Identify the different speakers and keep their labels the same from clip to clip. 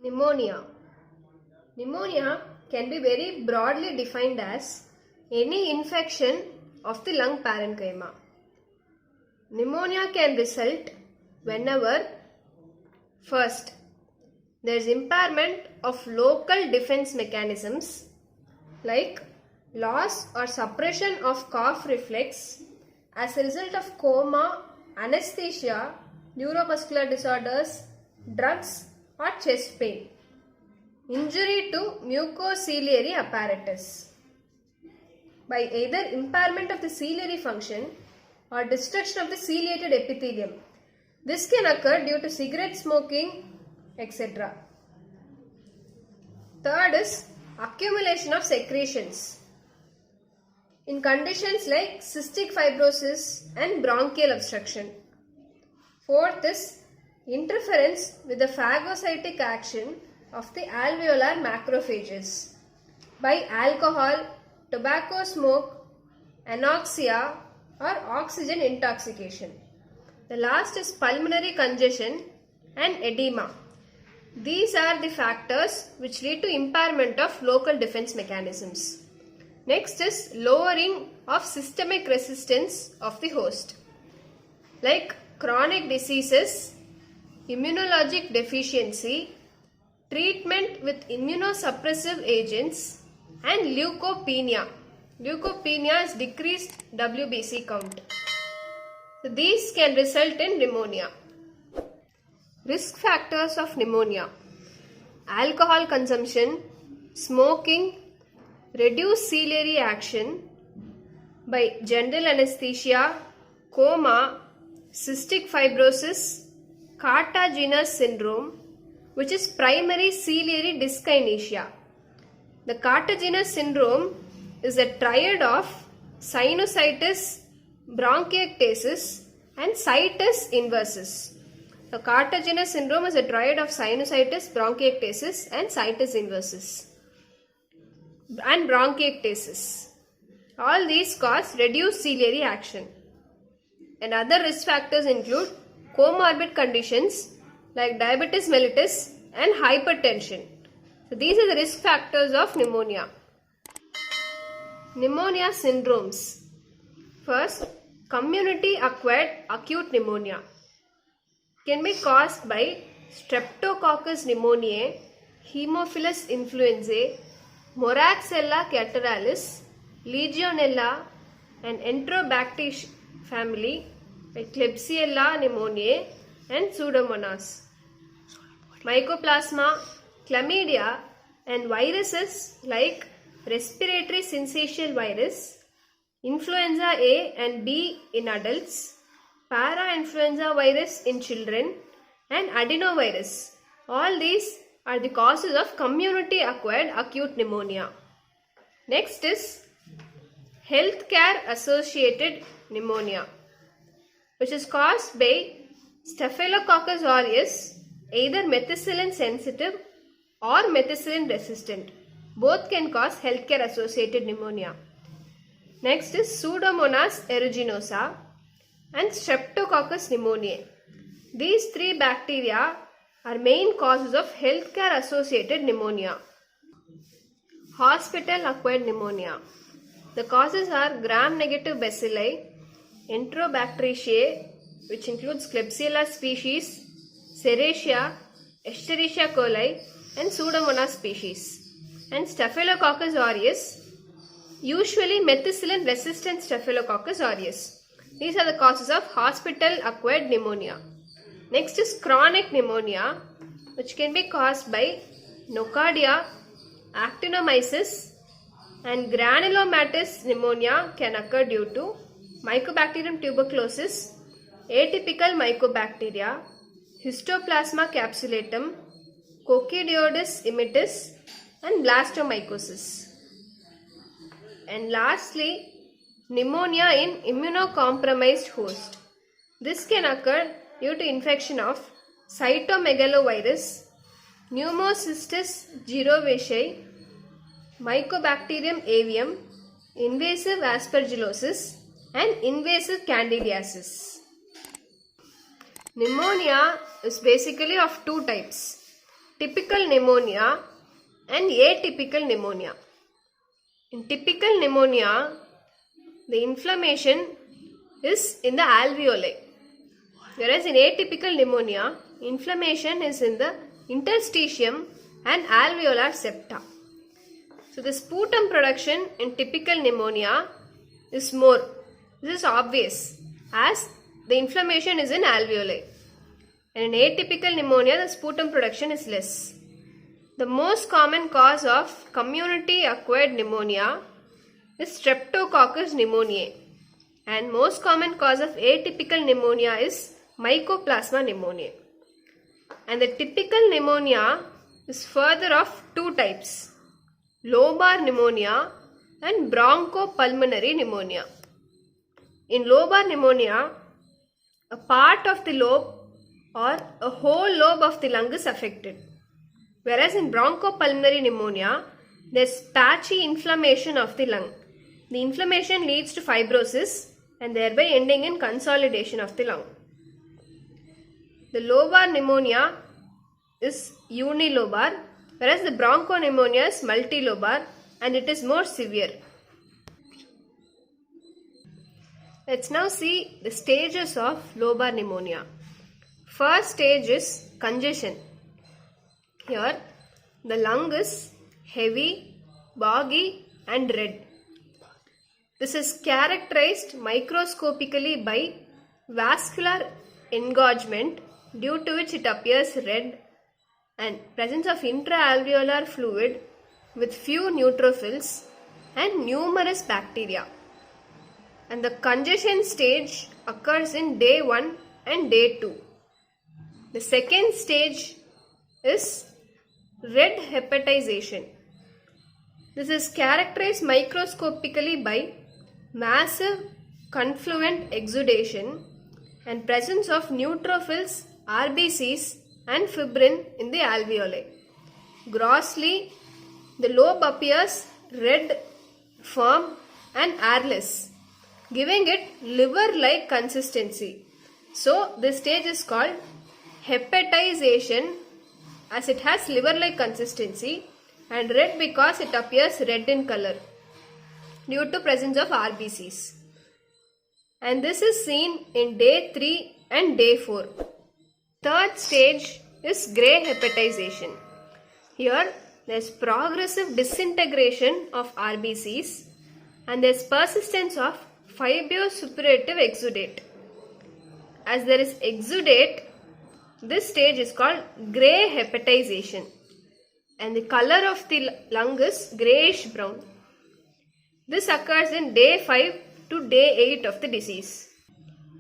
Speaker 1: Pneumonia. Pneumonia can be very broadly defined as any infection of the lung parenchyma. Pneumonia can result whenever first, there is impairment of local defense mechanisms like loss or suppression of cough reflex as a result of coma, anesthesia, neuromuscular disorders, drugs or chest pain, injury to mucociliary apparatus by either impairment of the ciliary function or destruction of the ciliated epithelium. This can occur due to cigarette smoking, etc. Third is accumulation of secretions in conditions like cystic fibrosis and bronchial obstruction. Fourth is interference with the phagocytic action of the alveolar macrophages by alcohol, tobacco smoke, anoxia or oxygen intoxication. The last is pulmonary congestion and edema. These are the factors which lead to impairment of local defense mechanisms. Next is lowering of systemic resistance of the host, like chronic diseases, immunologic deficiency, treatment with immunosuppressive agents, and leukopenia. Leukopenia is decreased WBC count. So these can result in pneumonia. Risk factors of pneumonia: alcohol consumption, smoking, reduced ciliary action by general anesthesia, coma, cystic fibrosis, Cartagener's syndrome, which is primary ciliary dyskinesia. The Cartagener's syndrome is a triad of sinusitis, bronchiectasis, and situs inversus. The Cartagener's syndrome is a triad of sinusitis, bronchiectasis, and situs inversus and bronchiectasis. All these cause reduced ciliary action. And other risk factors include comorbid conditions like diabetes mellitus and hypertension. So these are the risk factors of pneumonia. Pneumonia syndromes. First, community acquired acute pneumonia can be caused by Streptococcus pneumoniae, Haemophilus influenzae, Moraxella catarrhalis, Legionella, and Enterobacter family like Klebsiella pneumoniae and Pseudomonas. Mycoplasma, chlamydia, and viruses like respiratory syncytial virus, influenza A and B in adults, parainfluenza virus in children, and adenovirus. All these are the causes of community acquired acute pneumonia. Next is healthcare associated pneumonia, which is caused by Staphylococcus aureus, either methicillin sensitive or methicillin resistant. Both can cause healthcare associated pneumonia. Next is Pseudomonas aeruginosa and Streptococcus pneumoniae. These three bacteria are main causes of healthcare associated pneumonia. Hospital acquired pneumonia. The causes are gram-negative bacilli, Enterobacteriaceae, which includes Klebsiella species, Serratia, Escherichia coli, and Pseudomonas species, and Staphylococcus aureus, usually methicillin resistant Staphylococcus aureus. These are the causes of hospital acquired pneumonia. Next is chronic pneumonia, which can be caused by nocardia, actinomyces, and granulomatous pneumonia can occur due to Mycobacterium tuberculosis, atypical mycobacteria, Histoplasma capsulatum, Coccidioides immitis, and blastomycosis. And lastly, pneumonia in immunocompromised host. This can occur due to infection of cytomegalovirus, Pneumocystis jirovecii, Mycobacterium avium, invasive aspergillosis, and invasive candidiasis. Pneumonia is basically of two types: typical pneumonia and atypical pneumonia. In typical pneumonia, the inflammation is in the alveoli, whereas in atypical pneumonia, inflammation is in the interstitium and alveolar septa. So the sputum production in typical pneumonia is more. This is obvious as the inflammation is in alveoli. And in atypical pneumonia, the sputum production is less. The most common cause of community acquired pneumonia is Streptococcus pneumoniae, and most common cause of atypical pneumonia is Mycoplasma pneumoniae. And the typical pneumonia is further of two types: lobar pneumonia and bronchopulmonary pneumonia. In lobar pneumonia, a part of the lobe or a whole lobe of the lung is affected, whereas in bronchopulmonary pneumonia, there is patchy inflammation of the lung. The inflammation leads to fibrosis and thereby ending in consolidation of the lung. The lobar pneumonia is unilobar, whereas the bronchopneumonia is multilobar and it is more severe. Let's now see the stages of lobar pneumonia. First stage is congestion. Here the lung is heavy, boggy and red. This is characterized microscopically by vascular engorgement, due to which it appears red, and presence of intraalveolar fluid with few neutrophils and numerous bacteria. And the congestion stage occurs in day 1 and day 2. The second stage is red hepatization. This is characterized microscopically by massive confluent exudation and presence of neutrophils, RBCs and fibrin in the alveoli. Grossly, the lobe appears red, firm and airless, giving it liver-like consistency. So, this stage is called hepatization, as it has liver-like consistency, and red because it appears red in color due to presence of RBCs. And this is seen in day 3 and day 4. Third stage is grey hepatization. Here there is progressive disintegration of RBCs and there is persistence of fibrosuppurative exudate. As there is exudate, this stage is called grey hepatization and the color of the lung is greyish brown. This occurs in day 5 to day 8 of the disease.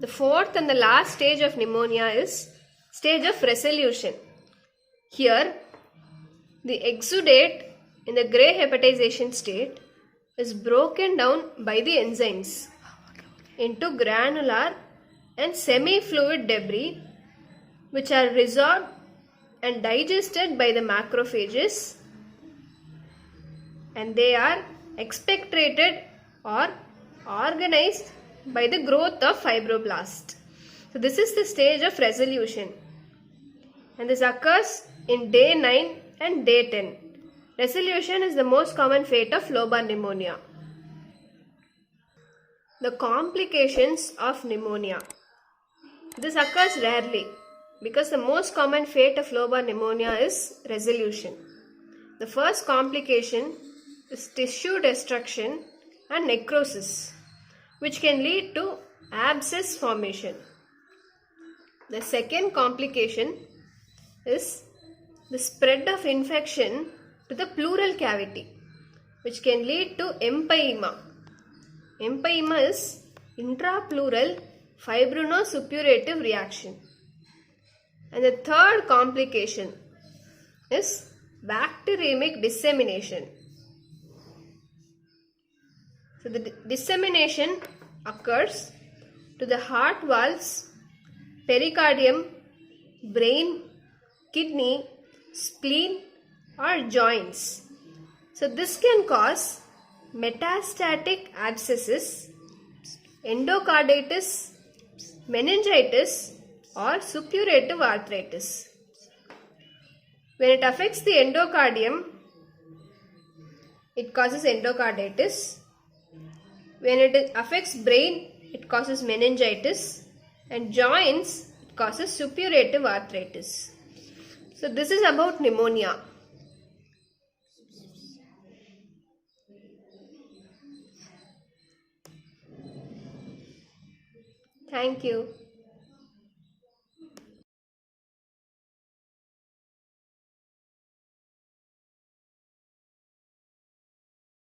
Speaker 1: The fourth and the last stage of pneumonia is stage of resolution. Here, the exudate in the grey hepatization state is broken down by the enzymes into granular and semi-fluid debris, which are resorbed and digested by the macrophages, and they are expectorated or organized by the growth of fibroblast. So this is the stage of resolution, and this occurs in day 9 and day 10. Resolution is the most common fate of lobar pneumonia. The complications of pneumonia. This occurs rarely because the most common fate of lobar pneumonia is resolution. The first complication is tissue destruction and necrosis, which can lead to abscess formation. The second complication is the spread of infection to the pleural cavity, which can lead to empyema. Empyema is intrapleural fibrinosuppurative reaction. And the third complication is bacteremic dissemination. So the dissemination occurs to the heart valves, pericardium, brain, kidney, spleen or joints. So this can cause metastatic abscesses, endocarditis, meningitis or suppurative arthritis. When it affects the endocardium, it causes endocarditis. When it affects brain, it causes meningitis. And joints, it causes suppurative arthritis. So this is about pneumonia. Thank you.